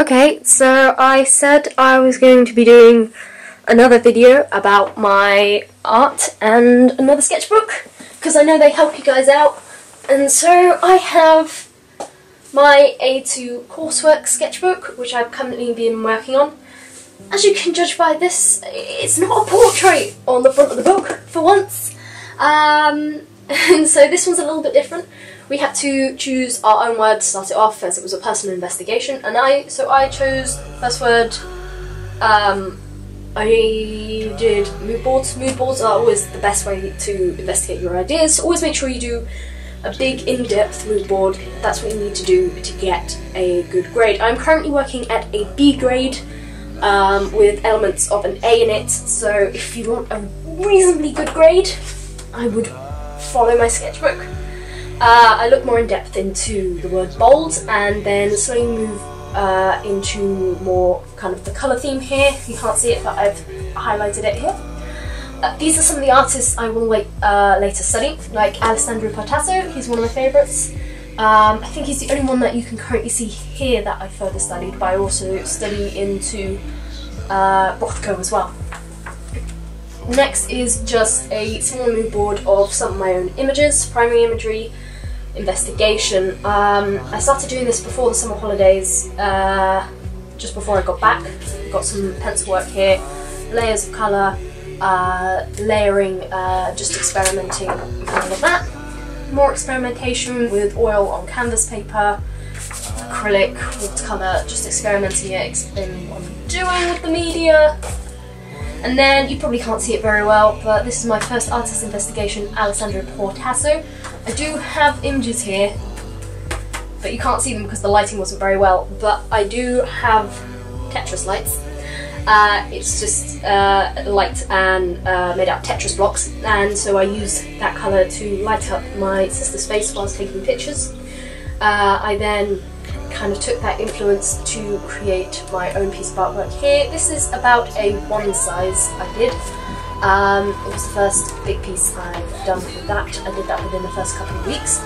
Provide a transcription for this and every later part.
Okay, so I said I was going to be doing another video about my art and another sketchbook, because I know they help you guys out. And so I have my A2 coursework sketchbook, which I've currently been working on. As you can judge by this, it's not a portrait on the front of the book, for once. And so this one's a little bit different. We had to choose our own word to start it off, as it was a personal investigation, and I chose first word. I did mood boards. Mood boards are always the best way to investigate your ideas. Always make sure you do a big in-depth mood board. That's what you need to do to get a good grade. I'm currently working at a B grade with elements of an A in it, so if you want a reasonably good grade, I would follow my sketchbook. I look more in depth into the word bold, and then slowly move into more kind of the colour theme here. You can't see it, but I've highlighted it here. These are some of the artists I will later study, like Alessandro Portasso. He's one of my favourites. I think he's the only one that you can currently see here that I further studied, but I also study into Rothko as well. Next is just a small mood board of some of my own images, primary imagery, investigation. I started doing this before the summer holidays, just before I got back. Got some pencil work here, layers of colour, layering, just experimenting with all of that. More experimentation with oil on canvas paper, acrylic, watercolour, just experimenting it, explaining what I'm doing with the media. And then, you probably can't see it very well, but this is my first artist investigation, Alessandro Portasso. I do have images here, but you can't see them because the lighting wasn't very well, but I do have Tetris lights. It's just light and made out of Tetris blocks, and so I used that colour to light up my sister's face whilst taking pictures. I then kind of took that influence to create my own piece of artwork here. This is about a one size I did. It was the first big piece I've done with that. I did that within the first couple of weeks.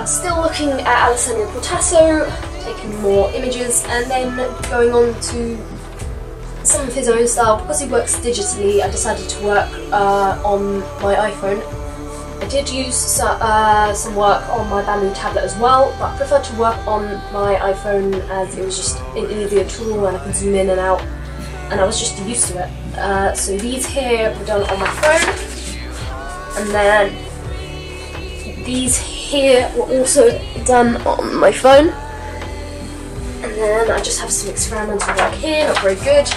Still looking at Alessandro Portasso, taking more images, and then going on to some of his own style. Because he works digitally, I decided to work on my iPhone. I did use some work on my Bamboo tablet as well, but I preferred to work on my iPhone as it was just an easier tool and I could zoom in and out, and I was just used to it. So these here were done on my phone, and then these here were also done on my phone, and then I just have some experimental work here, not very good.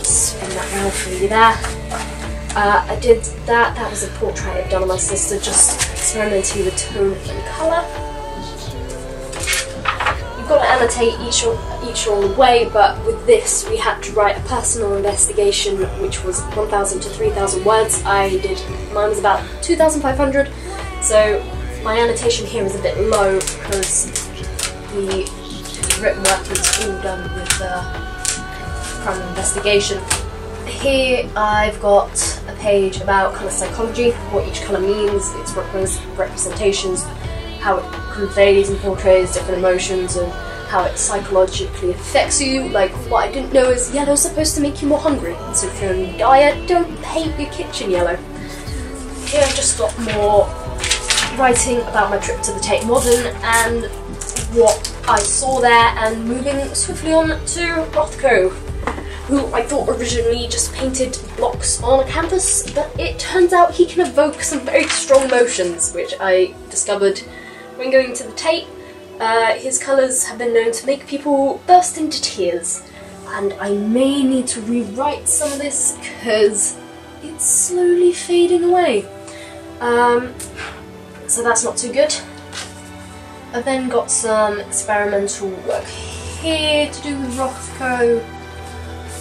Spin that round for you there. I did that was a portrait I'd done on my sister, just experimenting with tone and colour. You've got to annotate each along the way, but with this we had to write a personal investigation which was 1,000 to 3,000 words. Mine was about 2,500, so my annotation here is a bit low because the written work is all done with the primary investigation. Here I've got a page about colour psychology, what each colour means, its representations, how it conveys and portrays different emotions, and how it psychologically affects you. Like, what I didn't know is yellow's supposed to make you more hungry, so if you're on a diet, don't paint your kitchen yellow. Here I've just got more writing about my trip to the Tate Modern and what I saw there, and moving swiftly on to Rothko, who I thought originally just painted blocks on a canvas, but it turns out he can evoke some very strong emotions, which I discovered when going to the Tate. His colours have been known to make people burst into tears, and I may need to rewrite some of this because it's slowly fading away. So that's not too good. I've then got some experimental work here to do with Rothko.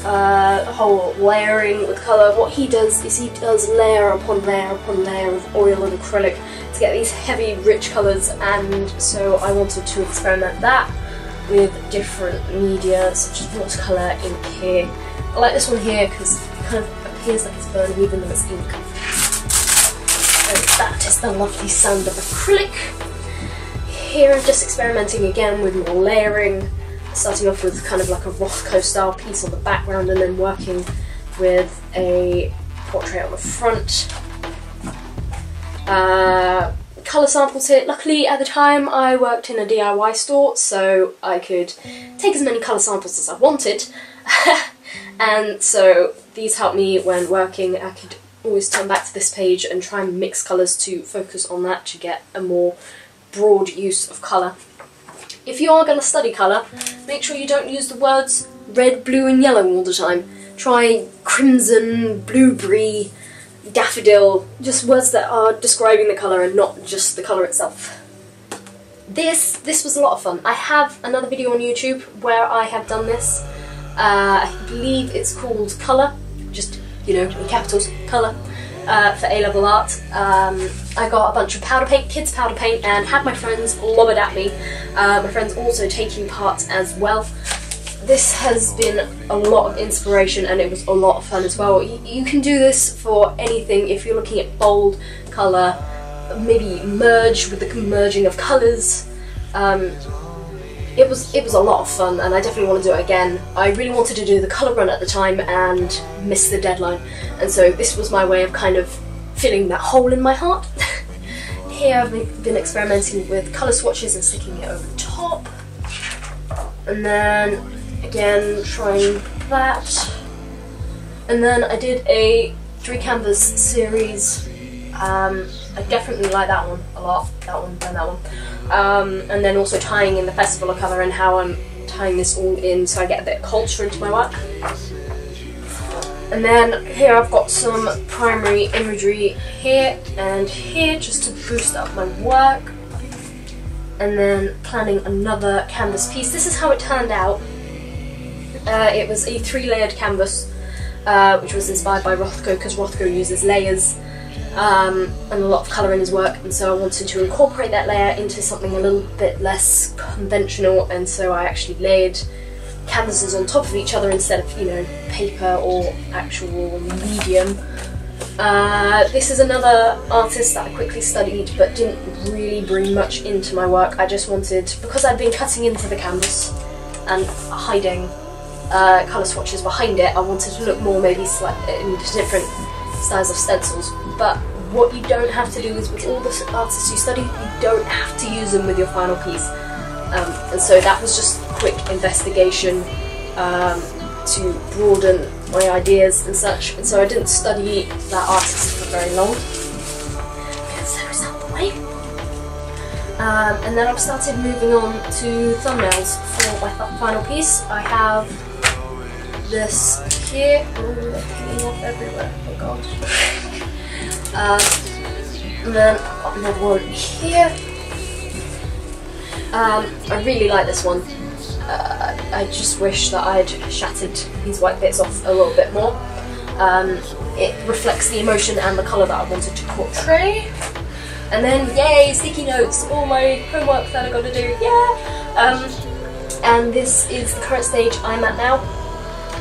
The whole layering with colour. What he does is he does layer upon layer upon layer of oil and acrylic to get these heavy, rich colours, and so I wanted to experiment that with different media, such as watercolour, ink here. I like this one here because it kind of appears like it's burning even though it's ink. And that is the lovely sound of acrylic. here I'm just experimenting again with more layering, starting off with kind of like a Rothko style piece on the background and then working with a portrait on the front. Colour samples here. Luckily at the time I worked in a DIY store, so I could take as many colour samples as I wanted. And so these helped me when working. I could always turn back to this page and try and mix colours to focus on that to get a more broad use of colour. If you are going to study colour, make sure you don't use the words red, blue and yellow all the time. Try crimson, blueberry, daffodil, just words that are describing the colour and not just the colour itself. This was a lot of fun. I have another video on YouTube where I have done this. I believe it's called Colour, just, you know, in capitals, Colour, for A-Level Art. I got a bunch of powder paint, kids powder paint, and had my friends lob it at me. My friends also taking part as well. This has been a lot of inspiration and it was a lot of fun as well. You can do this for anything if you're looking at bold colour, maybe merge with the merging of colours. It was a lot of fun and I definitely want to do it again. I really wanted to do the colour run at the time and missed the deadline, and so this was my way of kind of filling that hole in my heart. Here I've been experimenting with colour swatches and sticking it over the top, and then again trying that, and then I did a 3 canvas series. I definitely like that one a lot, that one and that one. And then also tying in the Festival of Colour and how I'm tying this all in so I get a bit of culture into my work. And then here I've got some primary imagery here and here just to boost up my work. And then planning another canvas piece. This is how it turned out. It was a 3-layered canvas, which was inspired by Rothko because Rothko uses layers. And a lot of colour in his work, and so I wanted to incorporate that layer into something a little bit less conventional, and so I actually layered canvases on top of each other instead of, you know, paper or actual medium. This is another artist that I quickly studied but didn't really bring much into my work. I just wanted, because I'd been cutting into the canvas and hiding colour swatches behind it, I wanted to look more maybe slightly into different styles of stencils. But what you don't have to do is, with all the artists you study, you don't have to use them with your final piece. And so that was just a quick investigation to broaden my ideas and such. And so I didn't study that artist for very long because there is out the way. And then I've started moving on to thumbnails for my final piece. I have this here. Oh, they're peeling off everywhere. Oh god. And then I've got another one here. I really like this one. I just wish that I'd shattered these white bits off a little bit more. It reflects the emotion and the colour that I wanted to portray. And then, yay, sticky notes, all my homework that I got to do, yeah! And this is the current stage I'm at now.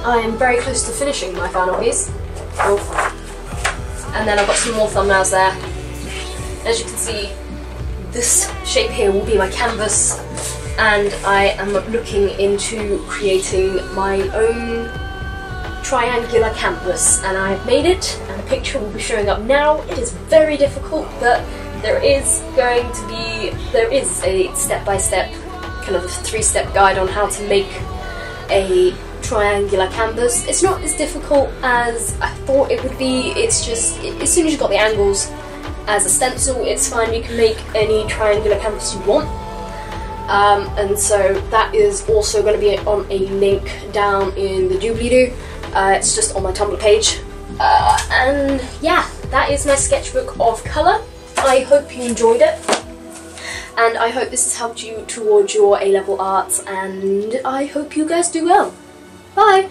I am very close to finishing my final piece. Oh. And then I've got some more thumbnails there. As you can see, this shape here will be my canvas, and I am looking into creating my own triangular canvas, and I've made it, and the picture will be showing up now. It is very difficult, but there is a step-by-step, kind of a 3-step guide on how to make a triangular canvas. It's not as difficult as I thought it would be. It's just, as soon as you've got the angles as a stencil, it's fine. You can make any triangular canvas you want. And so that is also going to be on a link down in the doobly-doo. It's just on my Tumblr page. And yeah, that is my sketchbook of colour. I hope you enjoyed it, and I hope this has helped you towards your A-level arts, and I hope you guys do well. Bye!